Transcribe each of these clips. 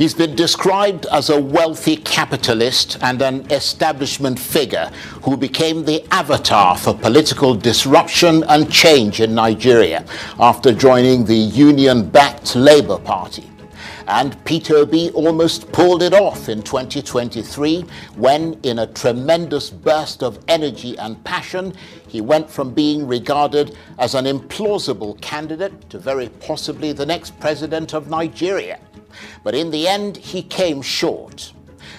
He's been described as a wealthy capitalist and an establishment figure who became the avatar for political disruption and change in Nigeria after joining the union-backed Labour Party. And Peter Obi almost pulled it off in 2023 when, in a tremendous burst of energy and passion, he went from being regarded as an implausible candidate to very possibly the next president of Nigeria. But in the end, he came short.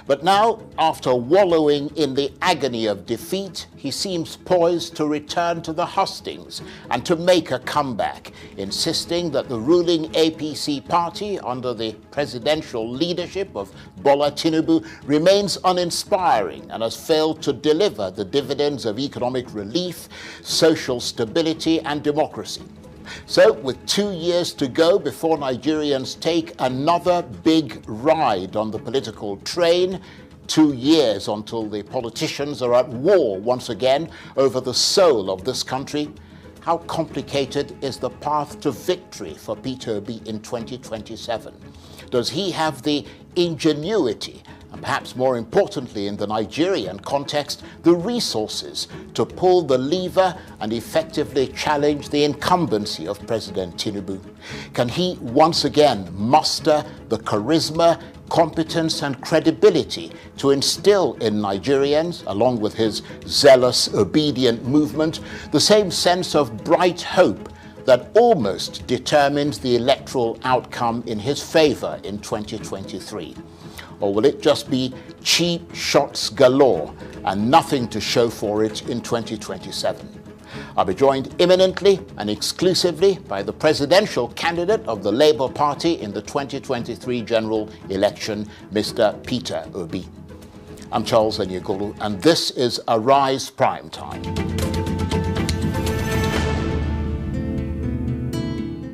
But now, after wallowing in the agony of defeat, he seems poised to return to the hustings and to make a comeback, insisting that the ruling APC party under the presidential leadership of Bola Tinubu remains uninspiring and has failed to deliver the dividends of economic relief, social stability and democracy. So, with 2 years to go before Nigerians take another big ride on the political train, 2 years until the politicians are at war once again over the soul of this country, how complicated is the path to victory for Peter Obi in 2027? Does he have the ingenuity, and perhaps more importantly in the Nigerian context, the resources to pull the lever and effectively challenge the incumbency of President Tinubu? Can he once again muster the charisma, competence and credibility to instill in Nigerians, along with his zealous, obedient movement, the same sense of bright hope that almost determines the electoral outcome in his favor in 2023? Or will it just be cheap shots galore and nothing to show for it in 2027? I'll be joined imminently and exclusively by the presidential candidate of the Labour Party in the 2023 general election, Mr. Peter Obi. I'm Charles Enyegolu, and this is Arise Prime Time.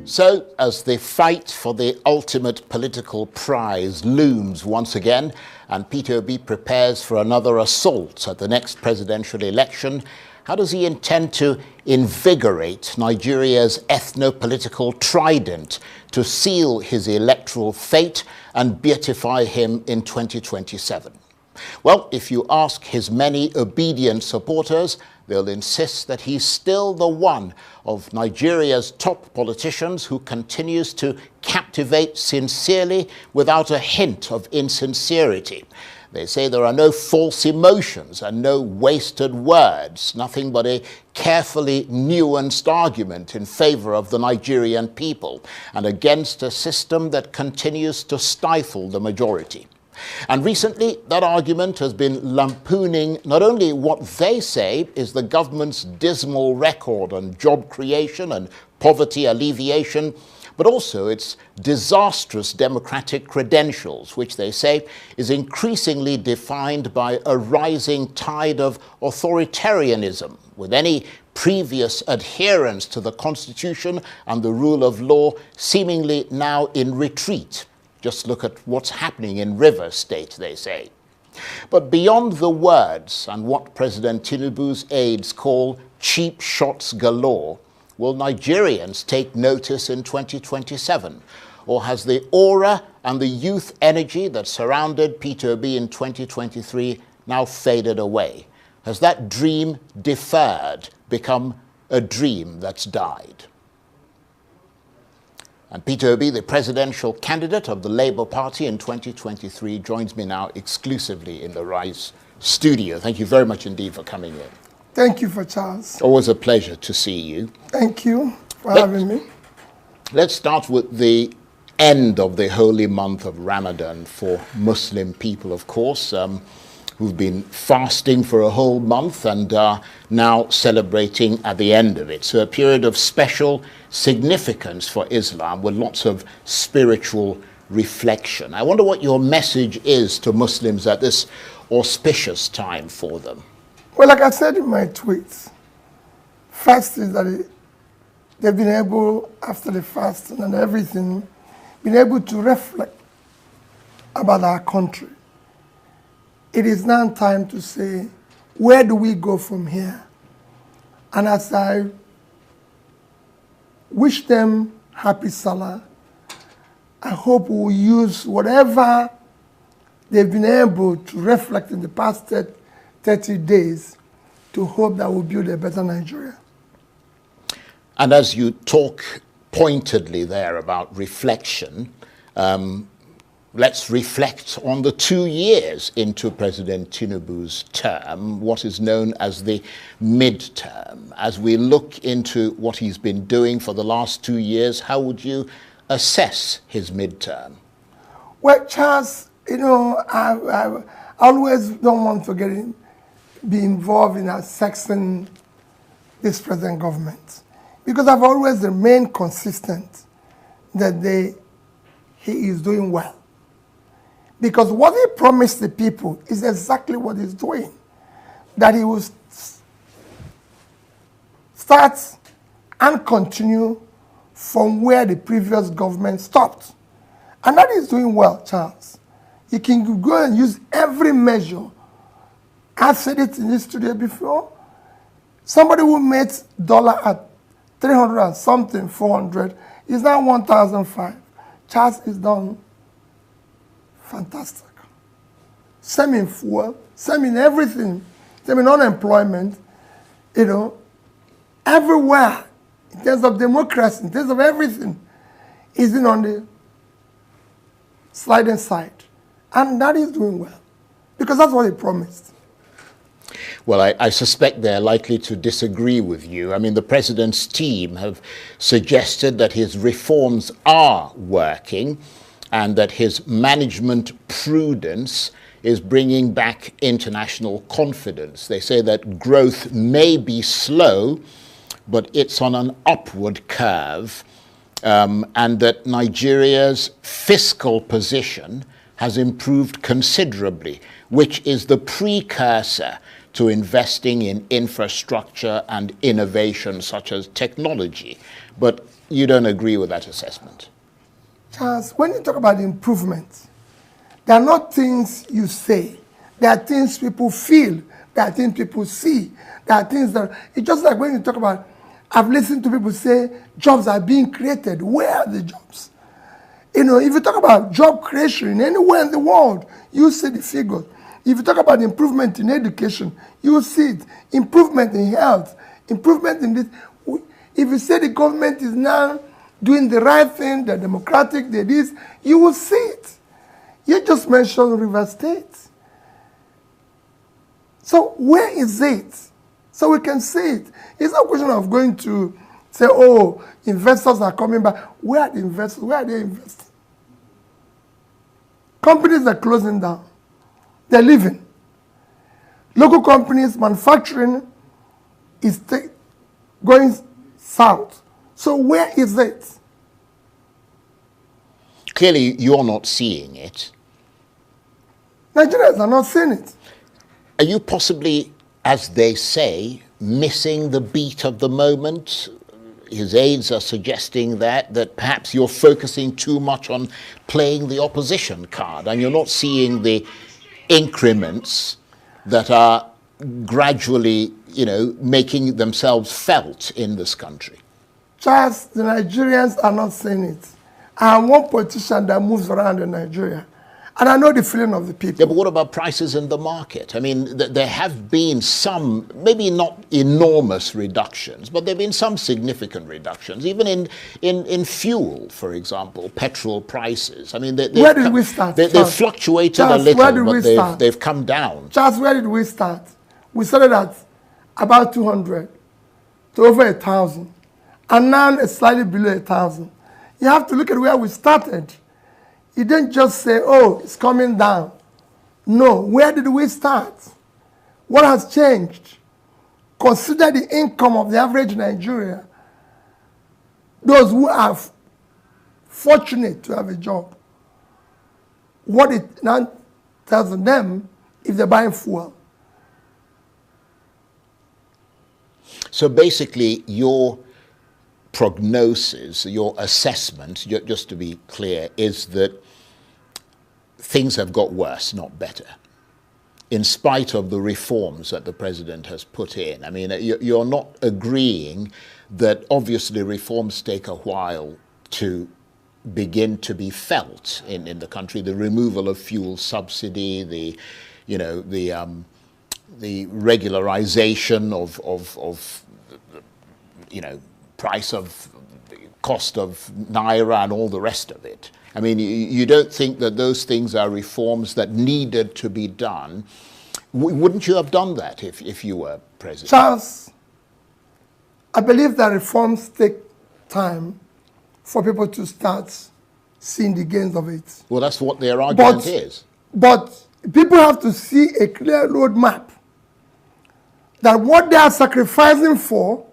So, as the fight for the ultimate political prize looms once again, and Peter Obi prepares for another assault at the next presidential election, how does he intend to invigorate Nigeria's ethno-political trident to seal his electoral fate and beatify him in 2027? Well, if you ask his many obedient supporters, they'll insist that he's still the one of Nigeria's top politicians who continues to captivate sincerely without a hint of insincerity. They say there are no false emotions and no wasted words, nothing but a carefully nuanced argument in favor of the Nigerian people and against a system that continues to stifle the majority. And recently, that argument has been lampooning not only what they say is the government's dismal record on job creation and poverty alleviation, but also its disastrous democratic credentials, which they say is increasingly defined by a rising tide of authoritarianism, with any previous adherence to the Constitution and the rule of law seemingly now in retreat. Just look at what's happening in Rivers State, they say. But beyond the words and what President Tinubu's aides call cheap shots galore, will Nigerians take notice in 2027? Or has the aura and the youth energy that surrounded Peter Obi in 2023 now faded away? Has that dream deferred become a dream that's died? And Peter Obi, the presidential candidate of the Labour Party in 2023, joins me now exclusively in the Rise studio. Thank you very much indeed for coming in. Thank you for Charles. Always a pleasure to see you. Thank you for having me. Let's start with the end of the holy month of Ramadan for Muslim people, of course, who've been fasting for a whole month and are now celebrating at the end of it. So a period of special significance for Islam with lots of spiritual reflection. I wonder what your message is to Muslims at this auspicious time for them. Well, like I said in my tweets, first is that they've been able, after the fasting and everything, been able to reflect about our country. It is now time to say, where do we go from here? And as I wish them happy Salah, I hope we'll use whatever they've been able to reflect in the past 30 days to hope that we'll build a better Nigeria. And as you talk pointedly there about reflection, let's reflect on the 2 years into President Tinubu's term, what is known as the midterm. As we look into what he's been doing for the last 2 years, how would you assess his midterm? Well, Charles, you know, I always don't want to be involved in assessing this present government, because I've always remained consistent that he is doing well. Because what he promised the people is exactly what he's doing. That he will start and continue from where the previous government stopped. And that is doing well, Charles. You can go and use every measure. I've said it in this studio before. Somebody who made dollar at 300 and something, 400, is now 1,005. Charles is done fantastic. Same in fuel, same in everything, same in unemployment, you know, everywhere, in terms of democracy, in terms of everything, is in on the sliding side. And that is doing well, because that's what he promised. Well, I suspect they're likely to disagree with you. I mean, the president's team have suggested that his reforms are working and that his management prudence is bringing back international confidence. They say that growth may be slow, but it's on an upward curve, and that Nigeria's fiscal position has improved considerably, which is the precursor to investing in infrastructure and innovation such as technology. But you don't agree with that assessment? Charles, when you talk about improvement, there are not things you say. There are things people feel. There are things people see. There are things that... It's just like when you talk about... I've listened to people say jobs are being created. Where are the jobs? You know, if you talk about job creation anywhere in the world, you see the figures. If you talk about improvement in education, you see it. Improvement in health, improvement in this. If you say the government is now doing the right thing, the democratic, the this, you will see it. You just mentioned River State. So where is it? So we can see it. It's not a question of going to say, oh, investors are coming back. Where are the investors? Where are they investing? Companies are closing down. They're leaving. Local companies, manufacturing is going south. So where is it? Clearly, you're not seeing it. Nigerians are not seeing it. Are you possibly, as they say, missing the beat of the moment? His aides are suggesting that perhaps you're focusing too much on playing the opposition card and you're not seeing the increments that are gradually, you know, making themselves felt in this country. Charles, the Nigerians are not saying it. I am one politician that moves around in Nigeria, and I know the feeling of the people. Yeah, but what about prices in the market? I mean, there have been some, maybe not enormous reductions, but there have been some significant reductions, even in fuel, for example, petrol prices. I mean, where did we start? They've fluctuated Charles, a little, but they've come down. Charles, where did we start? We started at about 200 to over 1,000, and now it's slightly below 1,000. You have to look at where we started. You didn't just say, oh, it's coming down. No, where did we start? What has changed? Consider the income of the average Nigerian. Those who are fortunate to have a job. What it now tells them if they're buying fuel. So basically, your prognosis, your assessment, just to be clear, is that things have got worse, not better, in spite of the reforms that the president has put in. I mean, you're not agreeing that obviously reforms take a while to begin to be felt in the country. The removal of fuel subsidy, the regularization of price of cost of naira and all the rest of it. I mean, you don't think that those things are reforms that needed to be done? Wouldn't you have done that if you were president? Charles, I believe that reforms take time for people to start seeing the gains of it. Well, that's what their argument is. But people have to see a clear roadmap that what they are sacrificing for,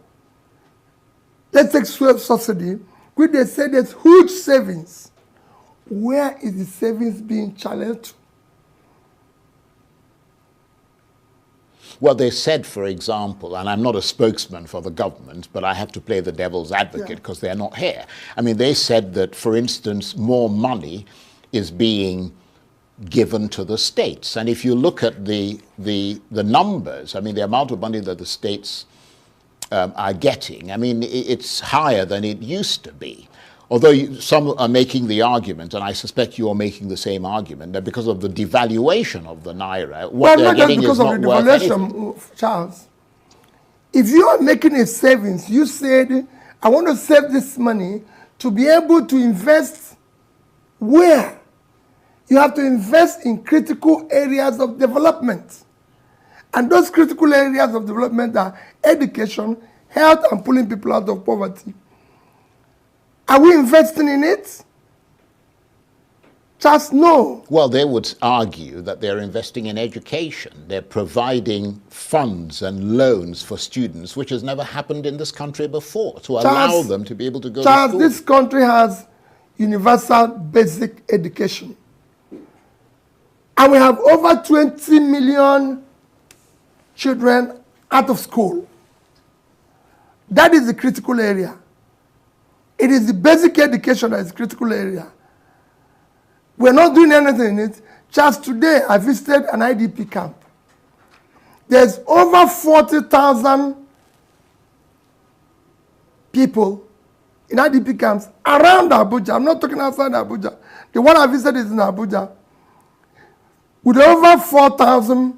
let's take fuel subsidy, which they say there's huge savings. Where is the savings being challenged? Well, they said, for example, and I'm not a spokesman for the government, but I have to play the devil's advocate because they're not here. I mean, they said that, for instance, more money is being given to the states. And if you look at the numbers, I mean, the amount of money that the states are getting, I mean, it's higher than it used to be. Although some are making the argument, and I suspect you're making the same argument, that because of the devaluation of the naira, what they're getting is not worth anything. Charles, if you are making a savings, you said, I want to save this money to be able to invest where? You have to invest in critical areas of development. And those critical areas of development are education, health, and pulling people out of poverty. Are we investing in it? Just no. Well, they would argue that they're investing in education. They're providing funds and loans for students, which has never happened in this country before, to allow them to be able to go to school. This country has universal basic education. And we have over 20 million children out of school. That is the critical area. It is the basic education that is the critical area. We're not doing anything in it. Just today, I visited an IDP camp. There's over 40,000 people in IDP camps around Abuja. I'm not talking outside Abuja. The one I visited is in Abuja. With over 4,000,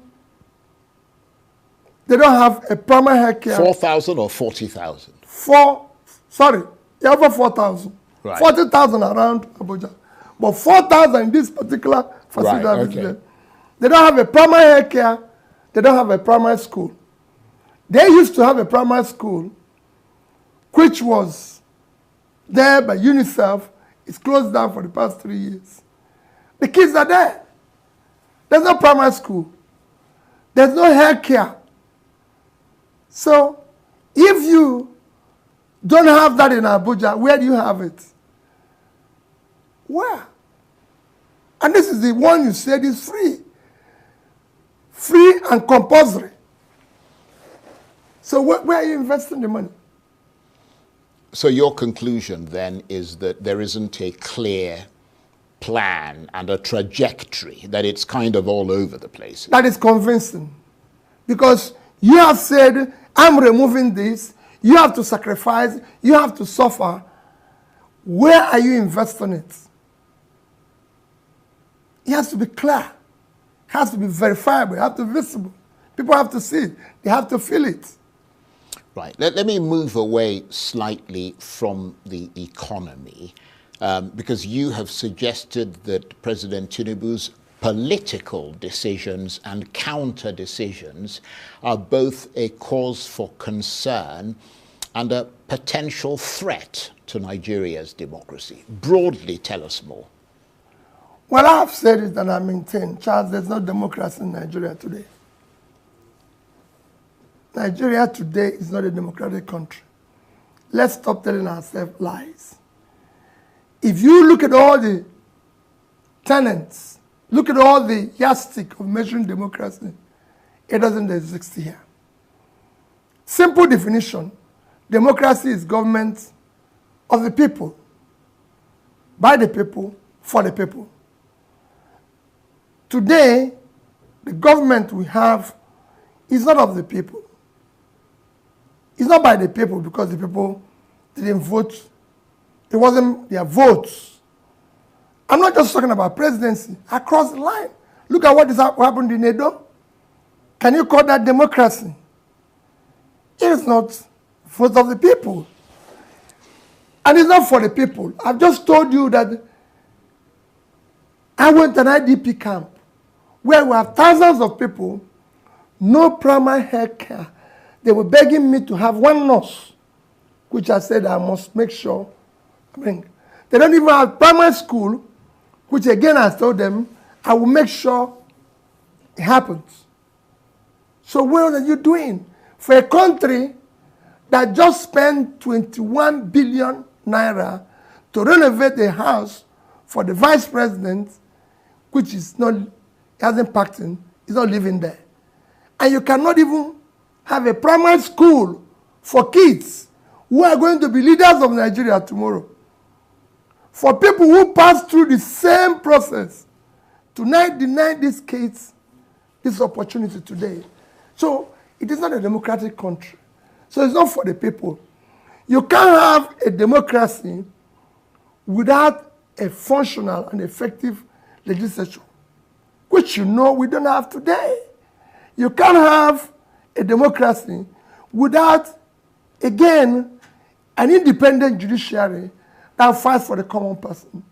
they don't have a primary health care. 4,000 or 40,000? Over 4,000. Right. 40,000 around Abuja. But 4,000 in this particular facility. Right, okay. They don't have a primary health care. They don't have a primary school. They used to have a primary school, which was there by UNICEF. It's closed down for the past 3 years. The kids are there. There's no primary school. There's no health care. So, if you don't have that in Abuja, where do you have it? Where? And this is the one you said is free. Free and compulsory. So where are you investing the money? So your conclusion then is that there isn't a clear plan and a trajectory, that it's kind of all over the place. That is convincing. Because you have said, I'm removing this, you have to sacrifice, you have to suffer. Where are you investing it? It has to be clear. It has to be verifiable. It has to be visible. People have to see it. They have to feel it. Right. Let me move away slightly from the economy, because you have suggested that President Tinubu's political decisions and counter decisions are both a cause for concern and a potential threat to Nigeria's democracy. Broadly, tell us more. Well, I have said it and I maintain, Charles, there's no democracy in Nigeria today. Nigeria today is not a democratic country. Let's stop telling ourselves lies. If you look at all the tenets, look at all the yardstick of measuring democracy, it doesn't exist here. Simple definition, democracy is government of the people, by the people, for the people. Today, the government we have is not of the people. It's not by the people because the people didn't vote. It wasn't their votes I'm not just talking about presidency. Across the line, look at what happened in Edo. Can you call that democracy? It is not vote of the people. And it's not for the people. I've just told you that I went to an IDP camp where we have thousands of people, no primary health care. They were begging me to have one nurse, which I said I must make sure I bring. They don't even have primary school, which again I told them I will make sure it happens. So what are you doing? For a country that just spent 21 billion naira to renovate a house for the vice president, which is not, hasn't packed in, is not living there. And you cannot even have a primary school for kids who are going to be leaders of Nigeria tomorrow. For people who pass through the same process, tonight deny these kids this opportunity today. So it is not a democratic country. So it's not for the people. You can't have a democracy without a functional and effective legislature, which you know we don't have today. You can't have a democracy without, again, an independent judiciary that fights for the common person.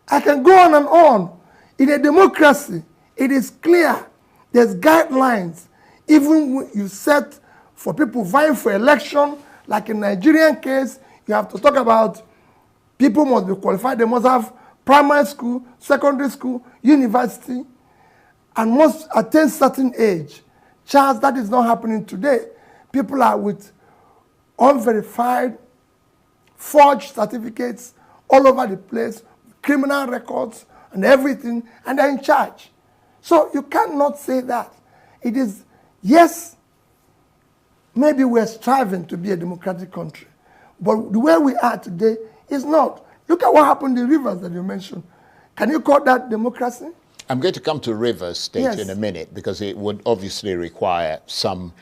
I can go on and on. In a democracy, it is clear. There's guidelines. Even when you set for people vying for election, like in Nigerian case, you have to talk about people must be qualified. They must have primary school, secondary school, university, and must attain certain age. Charles, that is not happening today. People are with unverified, forged certificates all over the place, criminal records and everything, and they're in charge. So you cannot say that. It is, yes, maybe we're striving to be a democratic country, but the way we are today is not. Look at what happened in Rivers that you mentioned. Can you call that democracy? I'm going to come to Rivers State Yes. in a minute, because it would obviously require some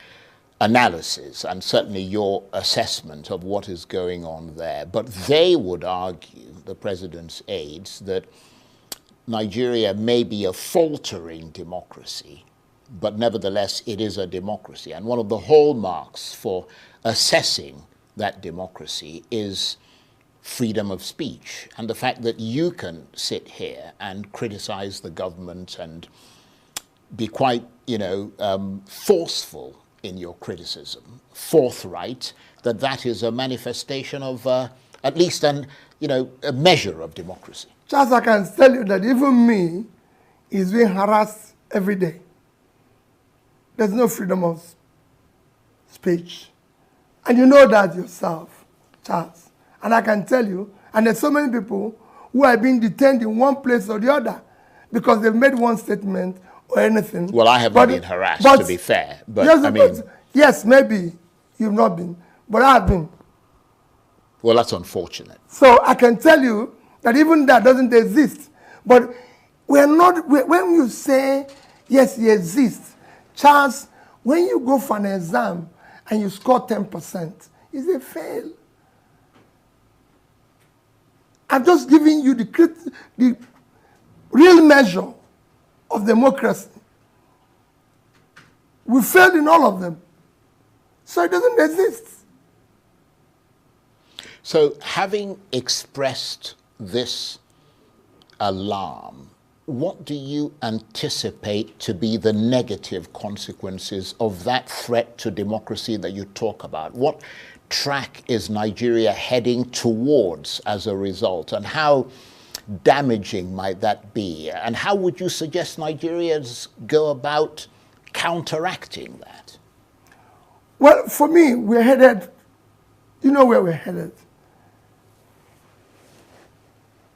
analysis and certainly your assessment of what is going on there. But they would argue, the president's aides, that Nigeria may be a faltering democracy, but nevertheless it is a democracy. And one of the hallmarks for assessing that democracy is freedom of speech, and the fact that you can sit here and criticize the government and be quite, forceful in your criticism, forthright, that is a manifestation of at least a measure of democracy. Charles, I can tell you that even me is being harassed every day. There's no freedom of speech. And you know that yourself, Charles. And I can tell you, and there's so many people who are being detained in one place or the other because they've made one statement or anything. Well, I haven't been harassed, to be fair. But yes, yes, maybe you've not been, but I have been. Well, that's unfortunate. So I can tell you that even that doesn't exist. But we're not, when you say, yes, he exists, Charles, when you go for an exam and you score 10%, it's a fail. I'm just giving you the real measure of democracy. We failed in all of them. So it doesn't exist. So having expressed this alarm, what do you anticipate to be the negative consequences of that threat to democracy that you talk about? What track is Nigeria heading towards as a result, and how damaging might that be? And how would you suggest Nigerians go about counteracting that? Well, for me, we're headed, you know where we're headed.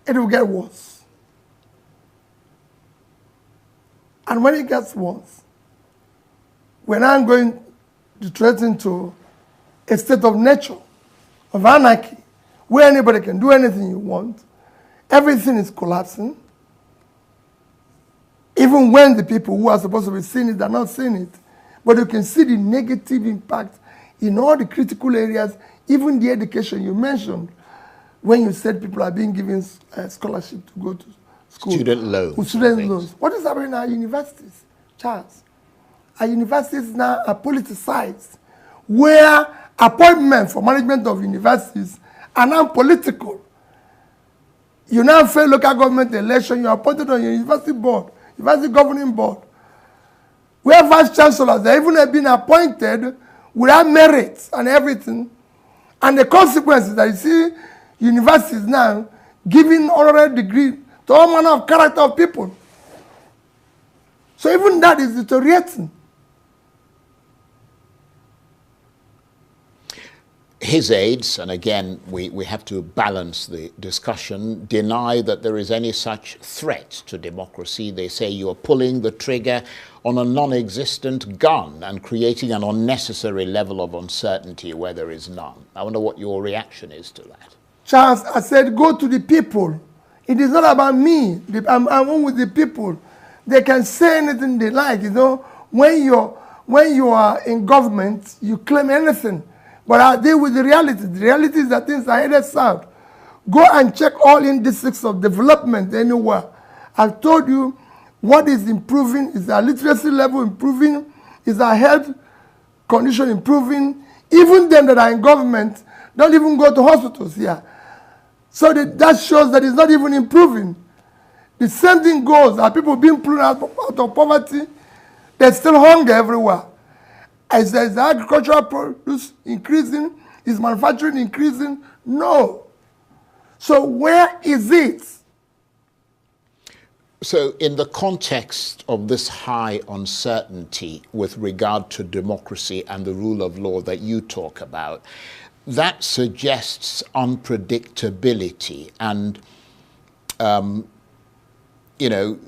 It will get worse. And when it gets worse, we're now going to threaten to a state of nature, of anarchy, where anybody can do anything you want. Everything is collapsing. Even when the people who are supposed to be seeing it are not seeing it. But you can see the negative impact in all the critical areas, even the education you mentioned. when you said people are being given scholarship to go to school. Student loans. With student loans. What is happening in our universities, Charles? Our universities now are politicized, where appointments for management of universities are now political. You now fail local government election, you are appointed on your university board, university governing board, where vice chancellors, they even have been appointed without merit and everything. And the consequences that you see universities now giving honorary degree to all manner of character of people. So even that is deteriorating. His aides, and again, we have to balance the discussion, deny that there is any such threat to democracy. They say you're pulling the trigger on a non-existent gun and creating an unnecessary level of uncertainty where there is none. I wonder what your reaction is to that. Charles, I said go to the people. It is not about me. I'm one with the people. They can say anything they like. You know, when you are in government, you claim anything. But I deal with the reality. The reality is that things are headed south. Go and check all indices of development anywhere. I've told you what is improving. Is our literacy level improving? Is our health condition improving? Even them that are in government don't even go to hospitals here. So that shows that it's not even improving. The same thing goes. Are people being pulled out of poverty? There's still hunger everywhere. Is the agricultural produce increasing? Is manufacturing increasing? No. So where is it? So in the context of this high uncertainty with regard to democracy and the rule of law that you talk about, that suggests unpredictability and, you know,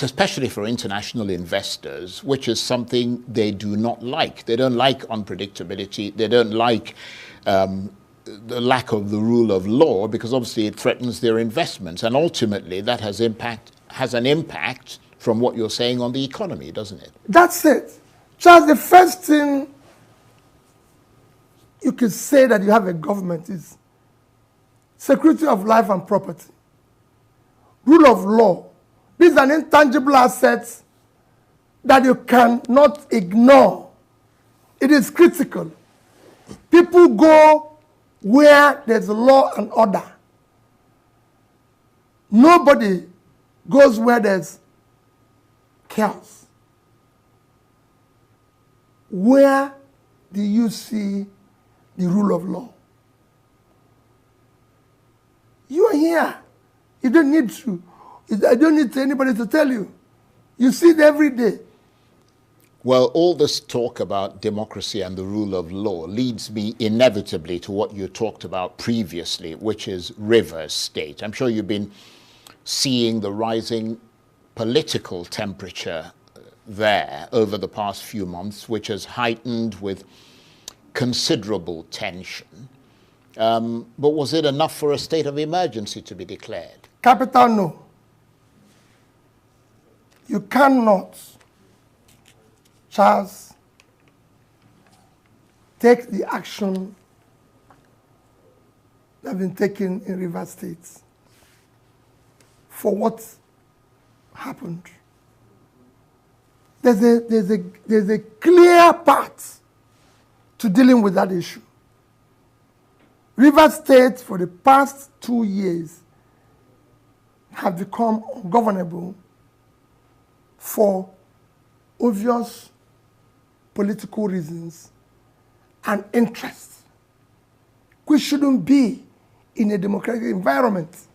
especially for international investors, which is something they do not like. They don't like unpredictability. They don't like the lack of the rule of law because obviously it threatens their investments. And ultimately that has an impact from what you're saying on the economy, doesn't it? That's it. Charles, the first thing you can say that you have a government is security of life and property, rule of law. This is an intangible asset that you cannot ignore. It is critical. People go where there's law and order. Nobody goes where there's chaos. Where do you see the rule of law? You are here. You don't need to. I don't need anybody to tell you. You see it every day. Well, all this talk about democracy and the rule of law leads me inevitably to what you talked about previously, which is Rivers State. I'm sure you've been seeing the rising political temperature there over the past few months, which has heightened with considerable tension. But was it enough for a state of emergency to be declared? Capital no. You cannot, Charles, take the action that has been taken in Rivers State for what happened. There's a clear path to dealing with that issue. Rivers State, for the past 2 years, have become ungovernable for obvious political reasons and interests, which shouldn't be in a democratic environment.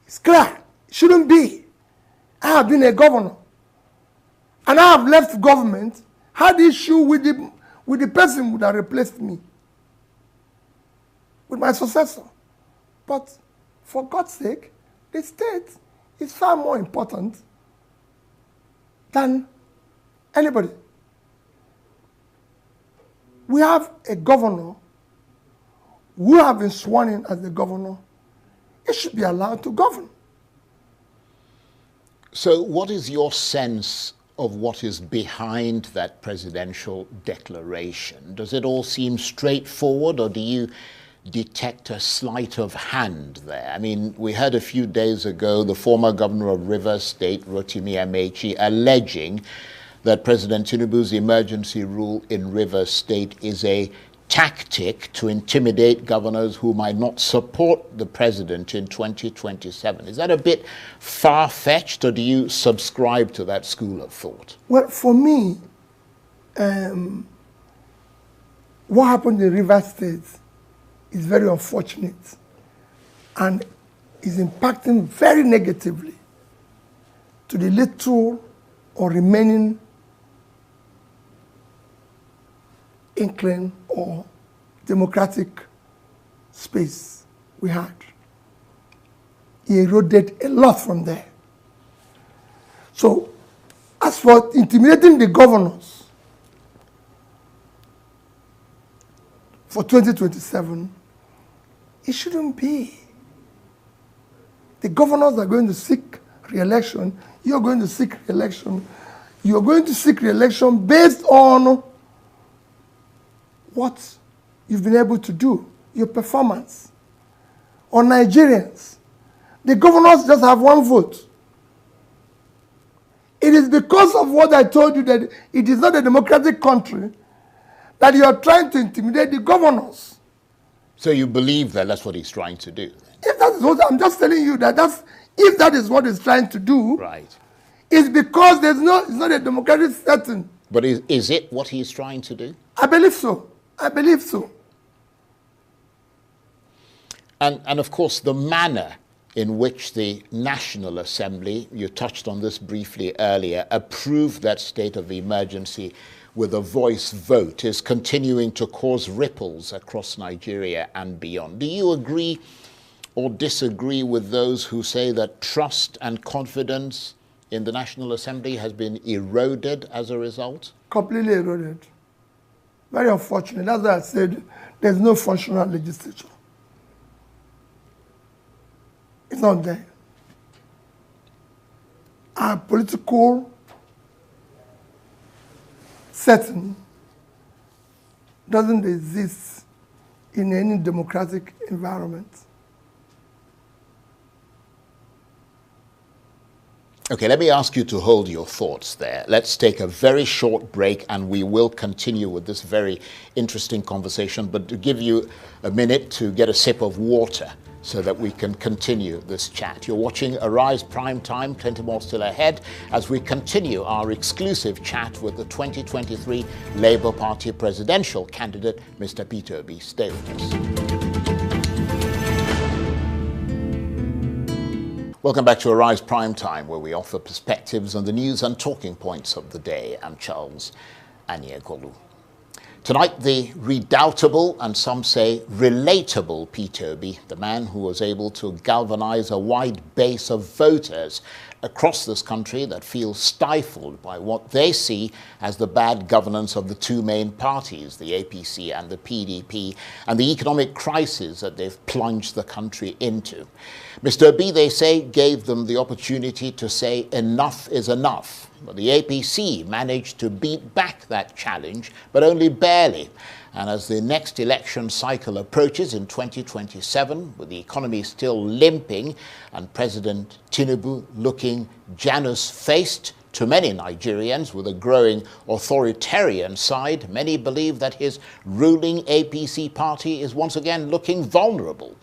It's clear. It shouldn't be. I have been a governor, and I have left government, had issue with the person who had replaced me, with my successor. But for God's sake, the state is far more important than anybody. We have a governor who have been sworn in as the governor. He should be allowed to govern. So what is your sense of what is behind that presidential declaration? Does it all seem straightforward, or do detect a sleight of hand there? I mean, we heard a few days ago the former governor of Rivers State, Rotimi Amechi, alleging that President Tinubu's emergency rule in Rivers State is a tactic to intimidate governors who might not support the president in 2027. Is that a bit far-fetched, or do you subscribe to that school of thought? Well, for me, what happened in Rivers State is very unfortunate and is impacting very negatively to the little or remaining inkling or democratic space we had. He eroded a lot from there. So, as for intimidating the governors for 2027, it shouldn't be. The governors are going to seek re-election. You're going to seek re-election. You're going to seek re-election based on what you've been able to do, your performance. On Nigerians, the governors just have one vote. It is because of what I told you that it is not a democratic country that you are trying to intimidate the governors. So you believe that that's what he's trying to do? If that is what I'm just telling you, if that is what he's trying to do, right, it's because it's not a democratic setting. But is it what he's trying to do? I believe so. I believe so. And of course, the manner in which the National Assembly, you touched on this briefly earlier, approved that state of emergency with a voice vote is continuing to cause ripples across Nigeria and beyond. Do you agree or disagree with those who say that trust and confidence in the National Assembly has been eroded as a result? Completely eroded. Very unfortunate. That's why I said there's no functional legislature. It's not there. Our political setting doesn't exist in any democratic environment. Okay, let me ask you to hold your thoughts there. Let's take a very short break and we will continue with this very interesting conversation, but to give you a minute to get a sip of water so that we can continue this chat. You're watching Arise Prime Time, plenty more still ahead as we continue our exclusive chat with the 2023 Labour Party presidential candidate, Mr. Peter Obi. Stay with us. Welcome back to Arise Prime Time, where we offer perspectives on the news and talking points of the day. I'm Charles Aniegolu. Tonight, the redoubtable and some say relatable Peter Obi, the man who was able to galvanize a wide base of voters across this country that feel stifled by what they see as the bad governance of the two main parties, the APC and the PDP, and the economic crisis that they've plunged the country into. Mr. Obi, they say, gave them the opportunity to say enough is enough. But the APC managed to beat back that challenge, but only barely. And as the next election cycle approaches in 2027, with the economy still limping and President Tinubu looking Janus-faced to many Nigerians with a growing authoritarian side, many believe that his ruling APC party is once again looking vulnerable.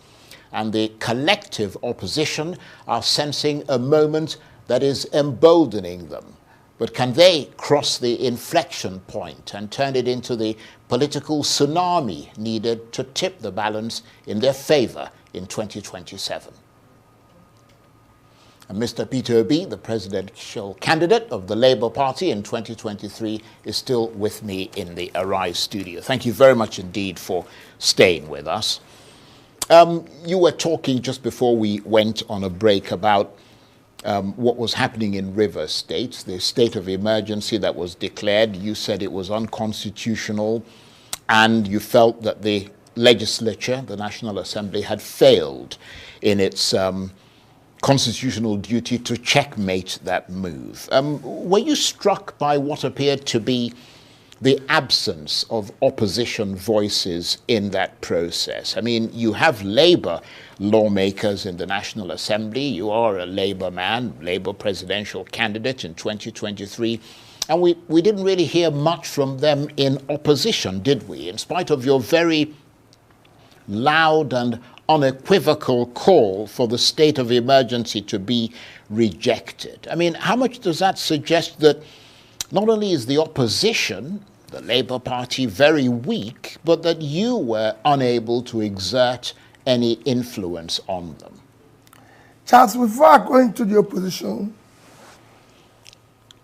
And the collective opposition are sensing a moment that is emboldening them. But can they cross the inflection point and turn it into the political tsunami needed to tip the balance in their favor in 2027? And Mr. Peter Obi, the presidential candidate of the Labour Party in 2023, is still with me in the Arise studio. Thank you very much indeed for staying with us. You were talking just before we went on a break about what was happening in Rivers State, the state of emergency that was declared. You said it was unconstitutional, and you felt that the legislature, the National Assembly, had failed in its constitutional duty to checkmate that move. Were you struck by what appeared to be the absence of opposition voices in that process? I mean, you have Labour lawmakers in the National Assembly. You are a Labour man, Labour presidential candidate in 2023. And we didn't really hear much from them in opposition, did we? In spite of your very loud and unequivocal call for the state of emergency to be rejected. I mean, how much does that suggest that not only is the opposition, the Labour Party, very weak, but that you were unable to exert any influence on them? Charles, before I go into the opposition,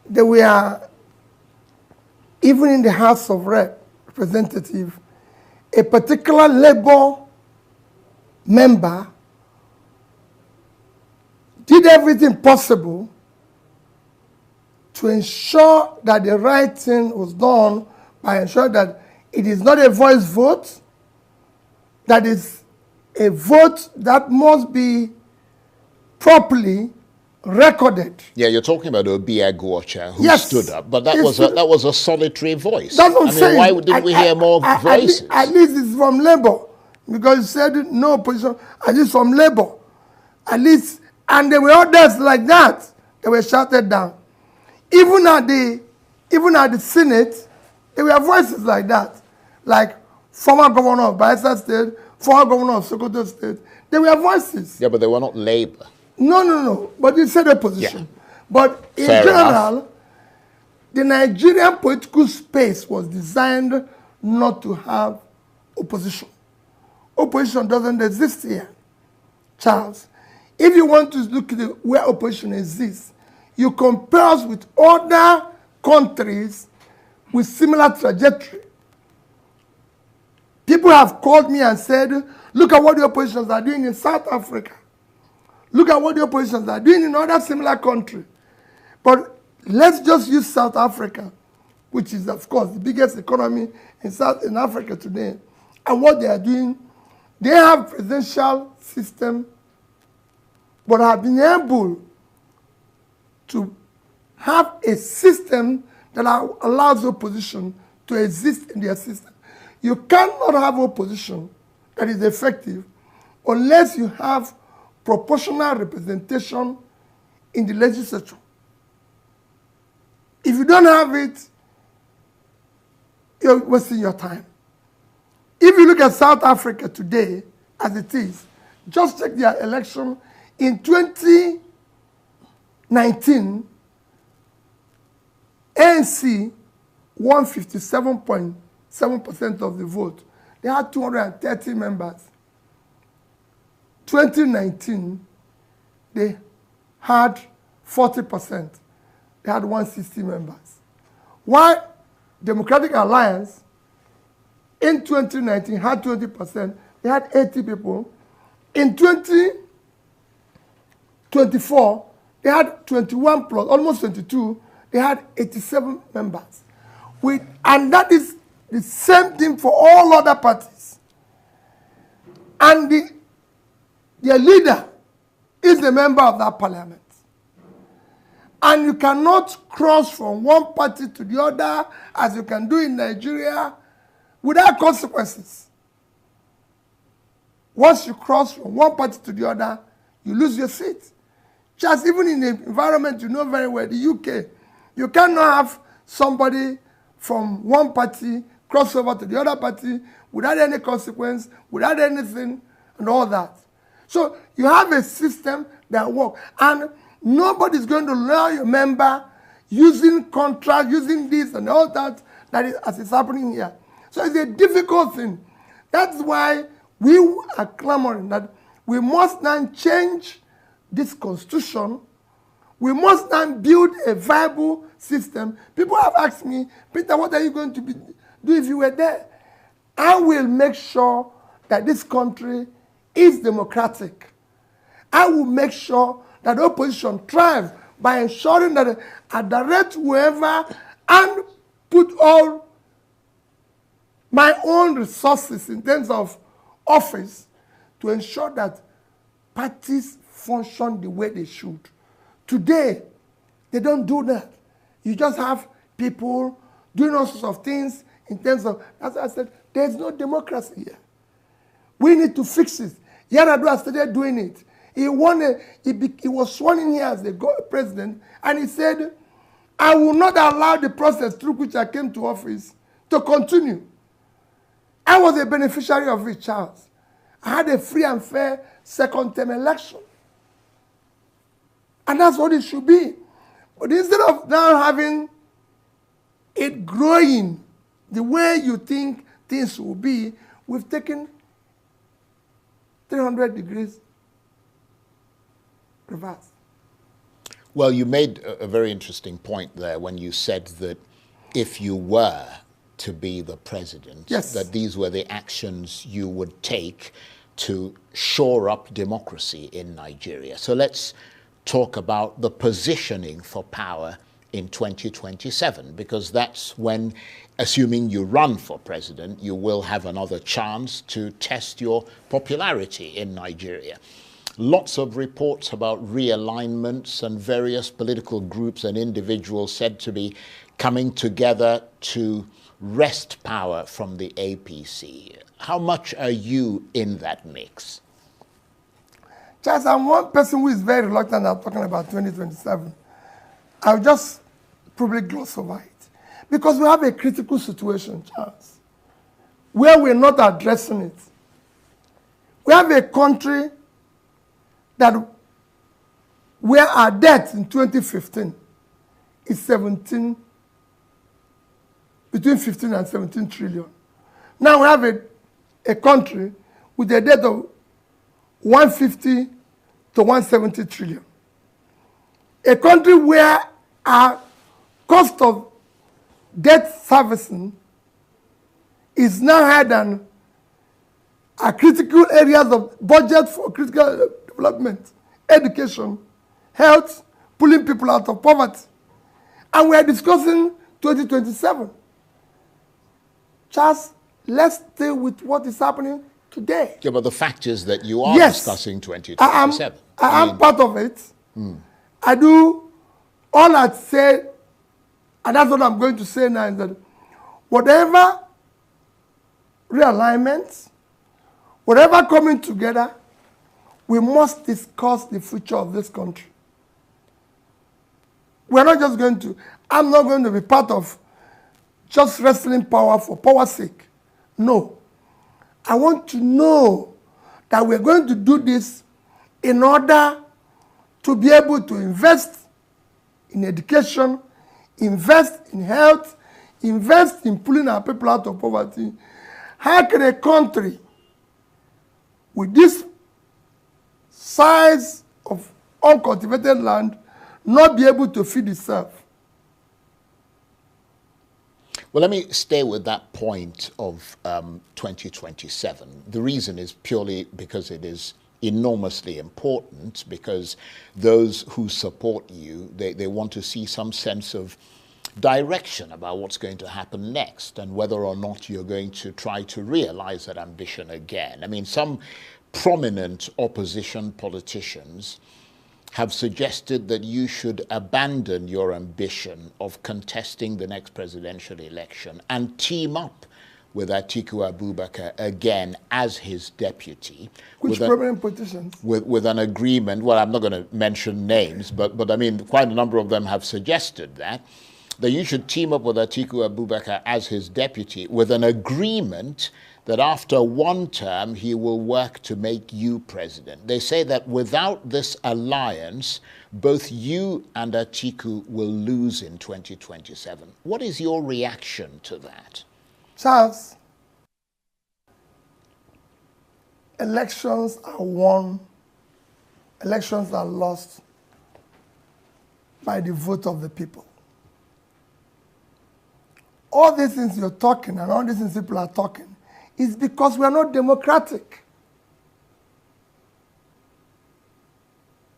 there were, even in the House of Representatives, a particular Labour member did everything possible to ensure that the right thing was done by ensuring that it is not a voice vote, that is a vote that must be properly recorded. Yeah, you're talking about Obi Agwocha, who Yes, stood up, but that was a solitary voice. That's what I'm saying. Why didn't we hear more voices? At least it's from Labour, because you said no opposition. At least from Labour, at least, and there were others like that. They were shouted down. Even at the Senate, there were voices like that, like former governor of Bayelsa State, former governor of Sokoto State. There were voices. Yeah, but they were not Labour. No. But you said opposition. Yeah. But in Fair general, enough. the Nigerian political space was designed not to have opposition. Opposition doesn't exist here, Charles. If you want to look at where opposition exists, you compare us with other countries with similar trajectory. People have called me and said, look at what the oppositions are doing in South Africa. Look at what the oppositions are doing in other similar countries. But let's just use South Africa, which is, of course, the biggest economy in Africa today. And what they are doing, they have presidential system, but have been able to have a system that allows opposition to exist in their system. You cannot have opposition that is effective unless you have proportional representation in the legislature. If you don't have it, you're wasting your time. If you look at South Africa today, as it is, just check their election in 2019, ANC won 57.7% of the vote. They had 230 members. 2019, they had 40%. They had 160 members. While Democratic Alliance in 2019 had 20%, they had 80 people. In 2024, they had 21 plus, almost 22, they had 87 members. And that is the same thing for all other parties. And their leader is a member of that parliament. And you cannot cross from one party to the other, as you can do in Nigeria, without consequences. Once you cross from one party to the other, you lose your seat. Just even in the environment you know very well, the UK, you cannot have somebody from one party cross over to the other party without any consequence, without anything, and all that. So you have a system that works. And nobody's going to allow your member using contract, using this and all that, as is happening here. So it's a difficult thing. That's why we are clamoring that we must now change this constitution. We must now build a viable system. People have asked me, Peter, what are you going to do if you were there? I will make sure that this country is democratic. I will make sure that the opposition thrives by ensuring that I direct whoever and put all my own resources in terms of office to ensure that parties function the way they should. Today, they don't do that. You just have people doing all sorts of things in terms of, as I said, there's no democracy here. We need to fix it. Yar'Adua started doing it. He was sworn in here as the president, and he said, I will not allow the process through which I came to office to continue. I was a beneficiary of it, Charles. I had a free and fair second-term election. And that's what it should be. But instead of now having it growing the way you think things will be, we've taken 300 degrees reverse. Well, you made a very interesting point there when you said that if you were to be the president, yes, that these were the actions you would take to shore up democracy in Nigeria. So let's talk about the positioning for power in 2027, because that's when, assuming you run for president, you will have another chance to test your popularity in Nigeria. Lots of reports about realignments and various political groups and individuals said to be coming together to wrest power from the APC. How much are you in that mix? Charles, I'm one person who is very reluctant at talking about 2027. I'll just probably gloss over it. Because we have a critical situation, Charles, where we're not addressing it. We have a country that where our debt in 2015 is between 15 and 17 trillion. Now we have a country with a debt of 150 to 170 trillion. A country where our cost of debt servicing is now higher than our critical areas of budget for critical development, education, health, pulling people out of poverty. And we are discussing 2027. Charles, let's deal with what is happening today. Yeah, but the fact is that you are discussing 2027. I am part of it. I do all I'd say, and that's what I'm going to say now, is that whatever realignments, whatever coming together, we must discuss the future of this country. We're not just going to, I'm not going to be part of just wrestling power for power's sake. No. I want to know that we're going to do this in order to be able to invest in education, invest in health, invest in pulling our people out of poverty. How can a country with this size of uncultivated land not be able to feed itself? Well, let me stay with that point of 2027. The reason is purely because it is enormously important, because those who support you, they want to see some sense of direction about what's going to happen next and whether or not you're going to try to realize that ambition again. I mean, some prominent opposition politicians have suggested that you should abandon your ambition of contesting the next presidential election and team up with Atiku Abubakar again as his deputy. Which prominent politicians? With an agreement, well, I'm not going to mention names, but I mean, quite a number of them have suggested that you should team up with Atiku Abubakar as his deputy with an agreement that after one term, he will work to make you president. They say that without this alliance, both you and Atiku will lose in 2027. What is your reaction to that? Charles, elections are won, elections are lost by the vote of the people. All these things you're talking and all these things people are talking is because we are not democratic.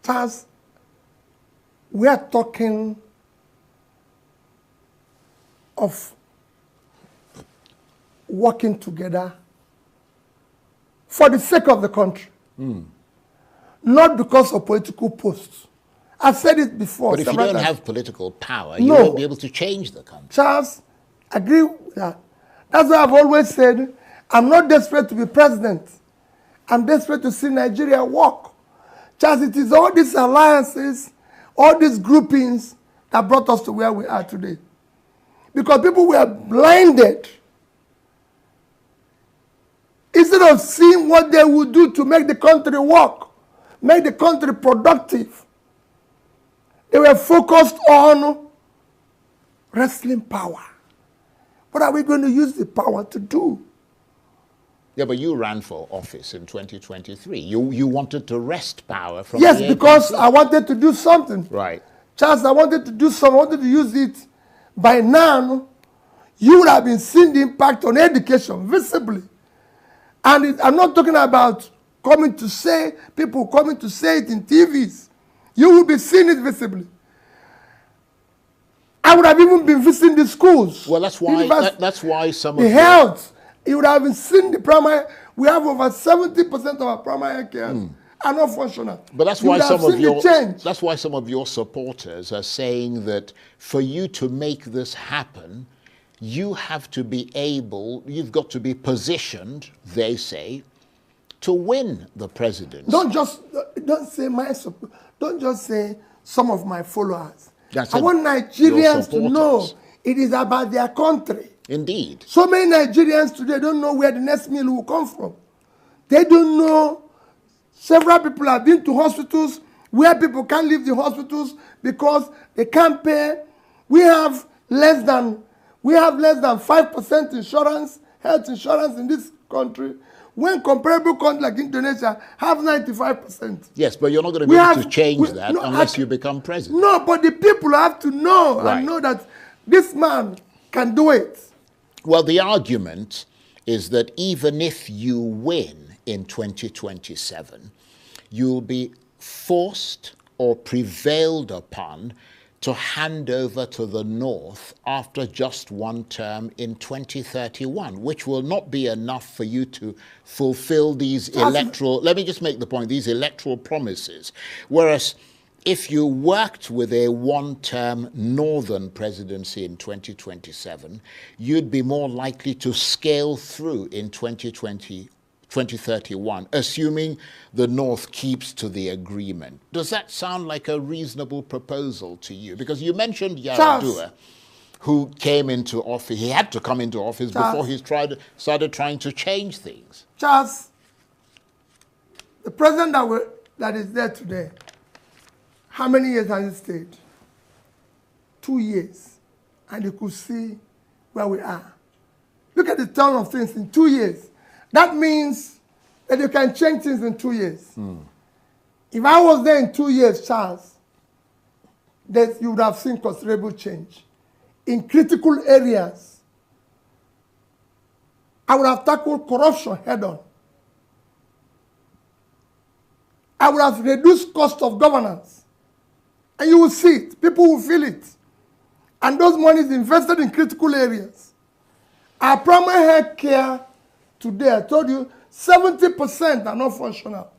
Charles, we are talking of working together for the sake of the country, not because of political posts. I've said it before. But if you don't have political power, you won't be able to change the country. Charles, Agree with that. That's why I've always said, I'm not desperate to be president. I'm desperate to see Nigeria work. Just it is all these alliances, all these groupings that brought us to where we are today. Because people were blinded. Instead of seeing what they would do to make the country work, make the country productive, they were focused on wrestling power. What are we going to use the power to do? Yeah, but you ran for office in 2023. You wanted to wrest power from yes, the APC. because I wanted to do something. Right. Charles, I wanted to do something. I wanted to use it. By now, you would have been seeing the impact on education visibly. And I'm not talking about people coming to say it in TVs. You will be seeing it visibly. I would have even been visiting the schools. Well, that's why some of the health. You would have been seeing the primary. We have over 70% of our primary care are not functional. But that's why some of your supporters are saying that for you to make this happen, you have to be you've got to be positioned, they say, to win the presidency. Don't just say some of my followers. I want Nigerians to know it is about their country. Indeed. So many Nigerians today don't know where the next meal will come from. They don't know. Several people have been to hospitals where people can't leave the hospitals because they can't pay. We have less than 5% insurance, health insurance in this country, when comparable countries like Indonesia have 95%. Yes, but you're not going to be able to change that unless you become president. No, but the people have to know and know that this man can do it. Well, the argument is that even if you win in 2027, you'll be forced or prevailed upon to hand over to the North after just one term in 2031, which will not be enough for you to fulfill these electoral, let me just make the point, these electoral promises. Whereas if you worked with a one-term Northern presidency in 2027, you'd be more likely to scale through in 2031, assuming the North keeps to the agreement. Does that sound like a reasonable proposal to you? Because you mentioned Yar'Adua, who came into office. He had to come into office before he started trying to change things. Charles, the president that is there today, how many years has he stayed? 2 years. And you could see where we are. Look at the turn of things in 2 years. That means that you can change things in 2 years. If I was there in 2 years, Charles, that you would have seen considerable change. In critical areas, I would have tackled corruption head-on. I would have reduced cost of governance. And you will see it. People will feel it. And those monies invested in critical areas. Our primary health care today, I told you, 70% are not functional.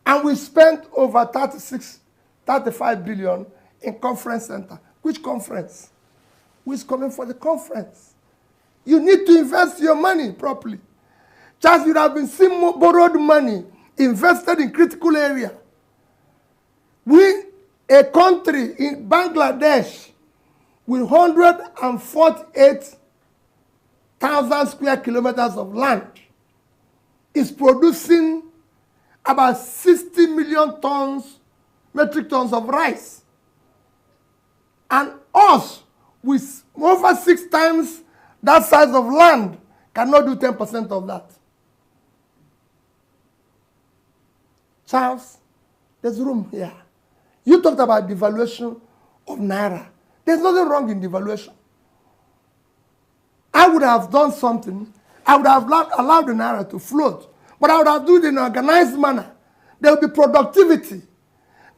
And we spent over 35 billion in conference center. Which conference? Who is coming for the conference? You need to invest your money properly. Just you have been seeing borrowed money invested in critical area. A country in Bangladesh with 148,000 square kilometers of land is producing about 60 million metric tons of rice. And us, with over 6 times that size of land, cannot do 10% of that. Charles, there's room here. You talked about devaluation of Naira. There's nothing wrong in devaluation. I would have done something. I would have allowed the Naira to float. But I would have done it in an organized manner. There will be productivity.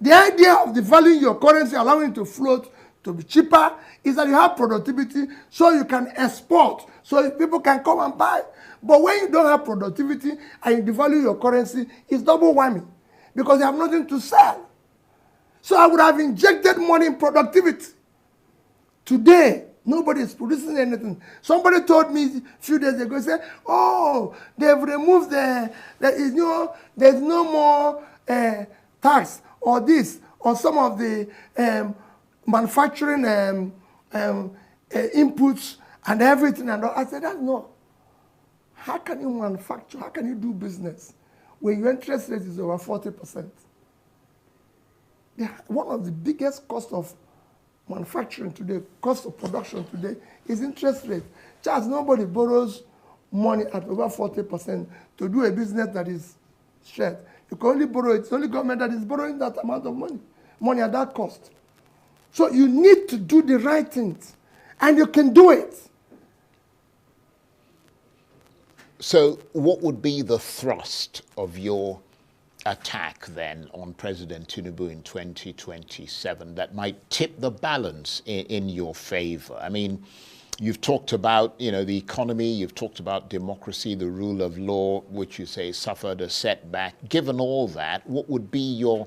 The idea of devaluing your currency, allowing it to float, to be cheaper, is that you have productivity so you can export, so people can come and buy. But when you don't have productivity and you devalue your currency, it's double whammy because you have nothing to sell. So I would have injected money in productivity. Today, Nobody is producing anything. Somebody told me a few days ago, said, oh, they've removed there's no more tax or this, or some of the manufacturing inputs and everything. And all. I said, that's no. How can you manufacture? How can you do business when your interest rate is over 40%? One of the biggest costs of manufacturing today, cost of production today, is interest rate. Just nobody borrows money at over 40% to do a business that is shared. You can only borrow, it's only government that is borrowing that amount of money at that cost. So you need to do the right things, and you can do it. So what would be the thrust of your attack then on President Tinubu in 2027 that might tip the balance in your favor? I mean, you've talked about, the economy, you've talked about democracy, the rule of law, which you say suffered a setback. Given all that, what would be your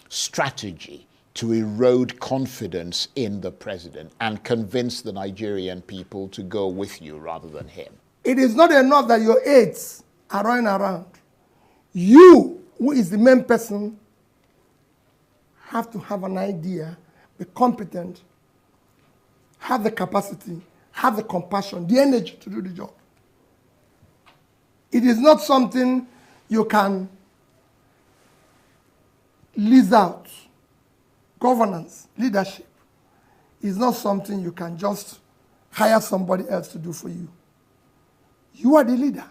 strategy to erode confidence in the president and convince the Nigerian people to go with you rather than him? It is not enough that your aides are running around. You, who is the main person, have to have an idea, be competent, have the capacity, have the compassion, the energy to do the job. It is not something you can lease out. Governance, leadership, is not something you can just hire somebody else to do for you. You are the leader.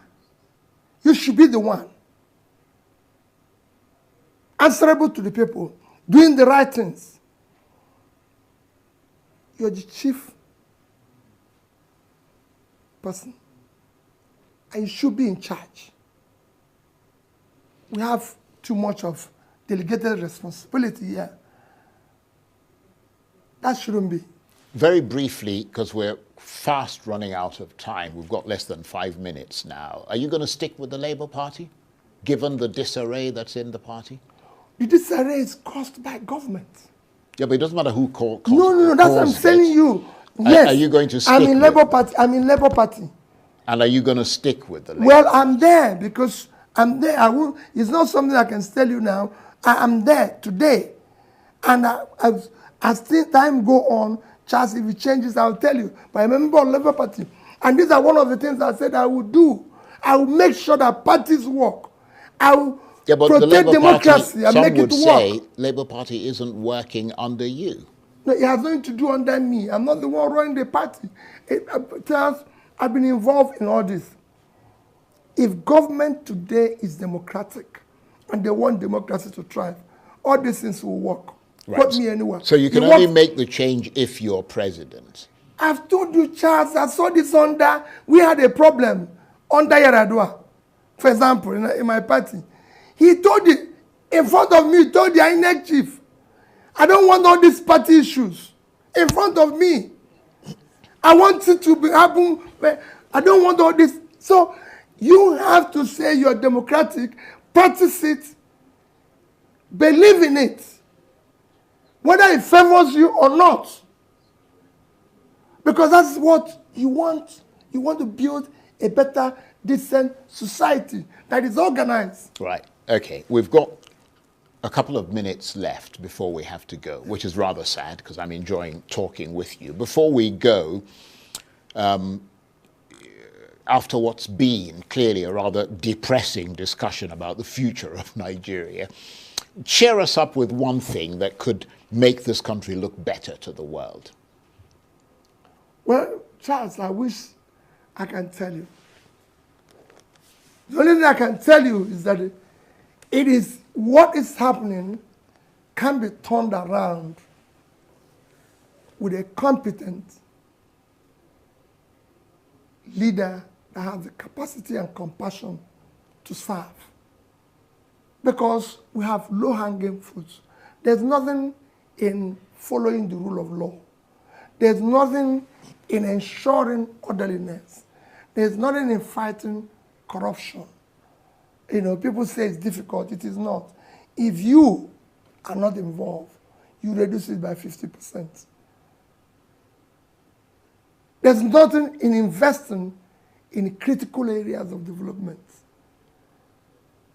You should be the one answerable to the people, doing the right things. You're the chief person, and you should be in charge. We have too much of delegated responsibility here. That shouldn't be. Very briefly, because we're fast running out of time, we've got less than 5 minutes now. Are you going to stick with the Labour Party, given the disarray that's in the party? The disarray is caused by government. Yeah, but it doesn't matter who caused it. No, that's what I'm telling you. Yes. Are you going to stick I'm in Labour Party. I'm in Labour Party. And are you going to stick with the Labour Well, Party? I'm there because I'm there. It's not something I can tell you now. I'm there today. And as time go on, Charles, if it changes, I'll tell you. But I'm a member of Labour Party. And these are one of the things I said I would do. I will make sure that parties work. I will protect democracy and make it work. Some would say Labour Party isn't working under you. No, it has nothing to do under me. I'm not the one running the party. Charles, I've been involved in all this. If government today is democratic and they want democracy to thrive, all these things will work. Right. Put me anywhere. So you can only make the change if you're president. I've told you, Charles, I saw this we had a problem under Yaradua, for example, in my party. He told it in front of me, he told the INEC chief, I don't want all these party issues in front of me. I want it to happen. I don't want all this. So you have to say you're democratic, practice it, believe in it, whether it favors you or not. Because that's what you want. You want to build a better, decent society that is organized. Right. Okay. We've got a couple of minutes left before we have to go, which is rather sad because I'm enjoying talking with you. Before we go, after what's been clearly a rather depressing discussion about the future of Nigeria, cheer us up with one thing that could make this country look better to the world. Well, Charles, I wish I can tell you. The only thing I can tell you is that it is what is happening can be turned around with a competent leader that has the capacity and compassion to serve. Because we have low-hanging fruits. There's nothing in following the rule of law. There's nothing in ensuring orderliness. There's nothing in fighting corruption. You know, people say it's difficult. It is not. If you are not involved, you reduce it by 50%. There's nothing in investing in critical areas of development.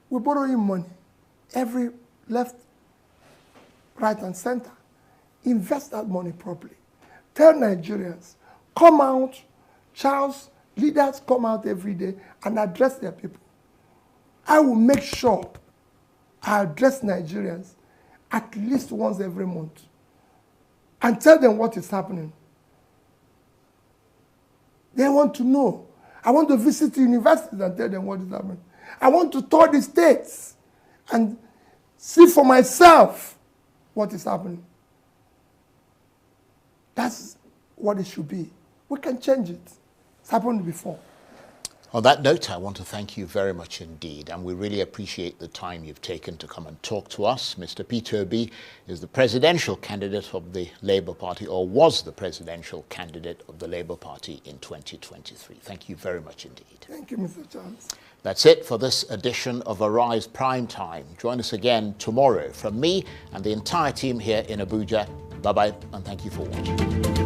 We're borrowing money, every left, right, and center. Invest that money properly. Tell Nigerians, come out, Charles, leaders come out every day and address their people. I will make sure I address Nigerians at least once every month and tell them what is happening. They want to know. I want to visit the universities and tell them what is happening. I want to tour the states and see for myself what is happening. That's what it should be. We can change it. It's happened before. On that note, I want to thank you very much indeed, and we really appreciate the time you've taken to come and talk to us. Mr. Peter Obi is the presidential candidate of the Labour Party, or was the presidential candidate of the Labour Party in 2023. Thank you very much indeed. Thank you, Mr. Charles. That's it for this edition of Arise Prime Time. Join us again tomorrow from me and the entire team here in Abuja. Bye-bye, and thank you for watching.